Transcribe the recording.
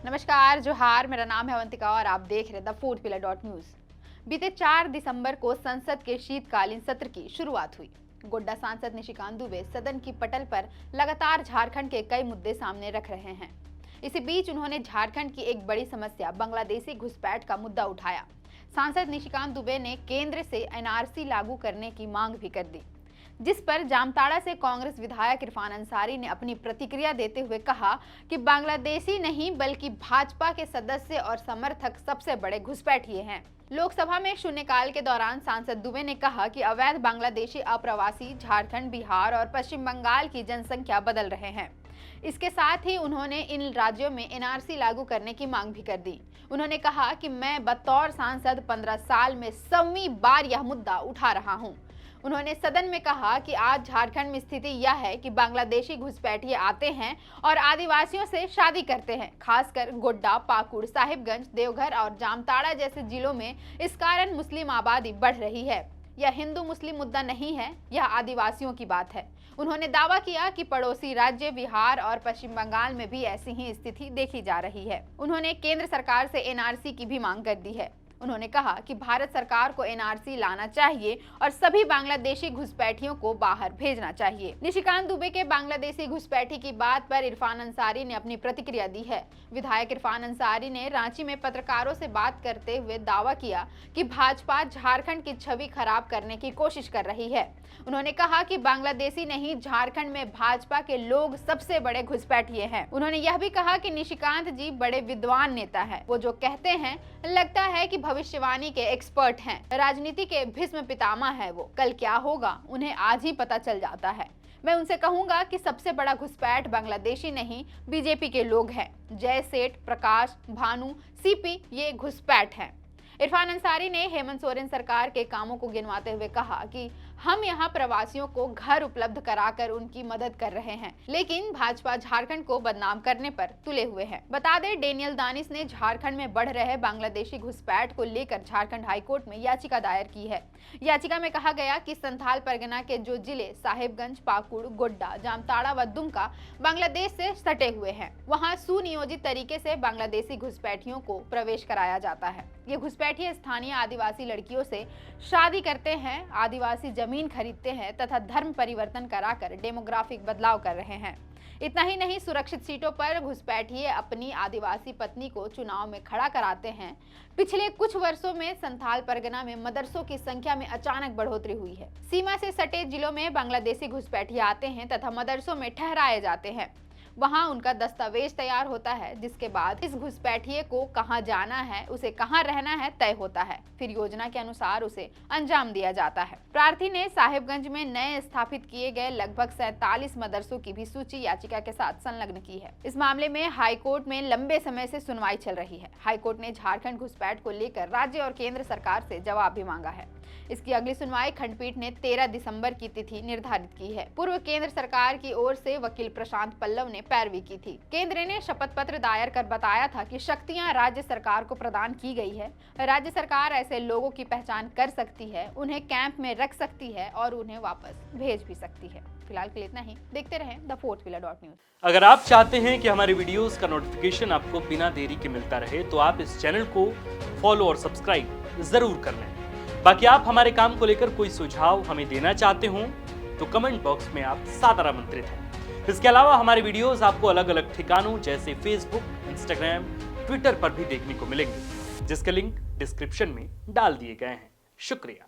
नमस्कार, जोहार। मेरा नाम है अवंतिका और आप देख रहे the fourth pillar dot news. बीते 4 दिसंबर को संसद के शीतकालीन सत्र की शुरुआत हुई। गोड्डा सांसद निशिकांत दुबे सदन की पटल पर लगातार झारखंड के कई मुद्दे सामने रख रहे हैं। इसी बीच उन्होंने झारखंड की एक बड़ी समस्या बांग्लादेशी घुसपैठ का मुद्दा उठाया। सांसद निशिकांत दुबे ने केंद्र से एनआरसी लागू करने की मांग भी कर दी, जिस पर जामताड़ा से कांग्रेस विधायक इरफान अंसारी ने अपनी प्रतिक्रिया देते हुए कहा कि बांग्लादेशी नहीं बल्कि भाजपा के सदस्य और समर्थक सबसे बड़े घुसपैठिए हैं। लोकसभा में शून्यकाल के दौरान सांसद दुबे ने कहा कि अवैध बांग्लादेशी अप्रवासी झारखंड, बिहार और पश्चिम बंगाल की जनसंख्या बदल रहे हैं। इसके साथ ही उन्होंने इन राज्यों में एनआरसी लागू करने की मांग भी कर दी। उन्होंने कहा कि मैं बतौर सांसद 15 साल में 100वीं बार यह मुद्दा उठा रहा हूं। उन्होंने सदन में कहा कि आज झारखंड में स्थिति यह है कि बांग्लादेशी घुसपैठिए आते हैं और आदिवासियों से शादी करते हैं। खासकर गोड्डा, पाकुड़, साहिबगंज, देवघर और जामताड़ा जैसे जिलों में इस कारण मुस्लिम आबादी बढ़ रही है। यह हिंदू मुस्लिम मुद्दा नहीं है, यह आदिवासियों की बात है। उन्होंने दावा किया कि पड़ोसी राज्य बिहार और पश्चिम बंगाल में भी ऐसी ही स्थिति देखी जा रही है। उन्होंने केंद्र सरकार से एनआरसी की भी मांग कर दी है। उन्होंने कहा कि भारत सरकार को एनआरसी लाना चाहिए और सभी बांग्लादेशी घुसपैठियों को बाहर भेजना चाहिए। निशिकांत दुबे के बांग्लादेशी घुसपैठी की बात पर इरफान अंसारी ने अपनी प्रतिक्रिया दी है। विधायक इरफान अंसारी ने रांची में पत्रकारों से बात करते हुए दावा किया कि भाजपा झारखंड की छवि खराब करने की कोशिश कर रही है। उन्होंने कहा कि बांग्लादेशी नहीं, झारखंड में भाजपा के लोग सबसे बड़े घुसपैठिए हैं। उन्होंने यह भी कहा कि निशिकांत जी बड़े विद्वान नेता हैं। वो जो कहते हैं लगता है कि भविष्यवाणी के एक्सपर्ट हैं, राजनीति के भीष्म पितामह है। वो कल क्या होगा उन्हें आज ही पता चल जाता है। मैं उनसे कहूंगा कि सबसे बड़ा घुसपैठ बांग्लादेशी नहीं, बीजेपी के लोग हैं। जय सेठ, प्रकाश, भानु, सीपी ये घुसपैठ हैं। इरफान अंसारी ने हेमंत सोरेन सरकार के कामों को गिनवाते हुए कहा कि हम यहां प्रवासियों को घर उपलब्ध कराकर उनकी मदद कर रहे हैं, लेकिन भाजपा झारखंड को बदनाम करने पर तुले हुए है। बता दें, डेनियल दानिश ने झारखंड में बढ़ रहे बांग्लादेशी घुसपैठ को लेकर झारखंड हाईकोर्ट में याचिका दायर की है। याचिका में कहा गया कि संथाल परगना के जो जिले साहिबगंज, पाकुड़, गोड्डा, जामताड़ा व दुमका बांग्लादेश से सटे हुए हैं, वहां सुनियोजित तरीके से बांग्लादेशी घुसपैठियों को प्रवेश कराया जाता है। ये घुसपैठिए स्थानीय आदिवासी लड़कियों से शादी करते हैं, आदिवासी जमीन खरीदते हैं तथा धर्म परिवर्तन कराकर डेमोग्राफिक बदलाव कर रहे हैं। इतना ही नहीं, सुरक्षित सीटों पर घुसपैठिए अपनी आदिवासी पत्नी को चुनाव में खड़ा कराते हैं। पिछले कुछ वर्षों में संथाल परगना में मदरसों की संख्या में अचानक बढ़ोतरी हुई है। सीमा से सटे जिलों में बांग्लादेशी घुसपैठिए आते हैं तथा मदरसों में ठहराए जाते हैं। वहां उनका दस्तावेज तैयार होता है, जिसके बाद इस घुसपैठिए को कहां जाना है, उसे कहां रहना है तय होता है। फिर योजना के अनुसार उसे अंजाम दिया जाता है। प्रार्थी ने साहिबगंज में नए स्थापित किए गए लगभग 47 मदरसों की भी सूची याचिका के साथ संलग्न की है। इस मामले में हाईकोर्ट में लंबे समय से सुनवाई चल रही है। हाईकोर्ट ने झारखंड घुसपैठ को लेकर राज्य और केंद्र सरकार से जवाब भी मांगा है। इसकी अगली सुनवाई खंडपीठ ने 13 दिसंबर की तिथि निर्धारित की है। पूर्व केंद्र सरकार की ओर से वकील प्रशांत पल्लव ने पैरवी की थी। केंद्र ने शपथ पत्र दायर कर बताया था कि शक्तियां राज्य सरकार को प्रदान की गई है। राज्य सरकार ऐसे लोगों की पहचान कर सकती है, उन्हें कैंप में रख सकती है और उन्हें वापस भेज भी सकती है। फिलहाल के लिए इतना ही। देखते रहें the fourth pillar dot news. अगर आप चाहते हैं कि हमारे वीडियोस का नोटिफिकेशन आपको बिना देरी के मिलता रहे, तो आप इस चैनल को फॉलो और सब्सक्राइब जरूर कर लें। बाकी आप हमारे काम को लेकर कोई सुझाव हमें देना चाहते हो तो कमेंट बॉक्स में आप सादर आमंत्रित हैं। इसके अलावा हमारे वीडियोस आपको अलग अलग ठिकानों जैसे फेसबुक, इंस्टाग्राम, ट्विटर पर भी देखने को मिलेंगे, जिसके लिंक डिस्क्रिप्शन में डाल दिए गए हैं। शुक्रिया।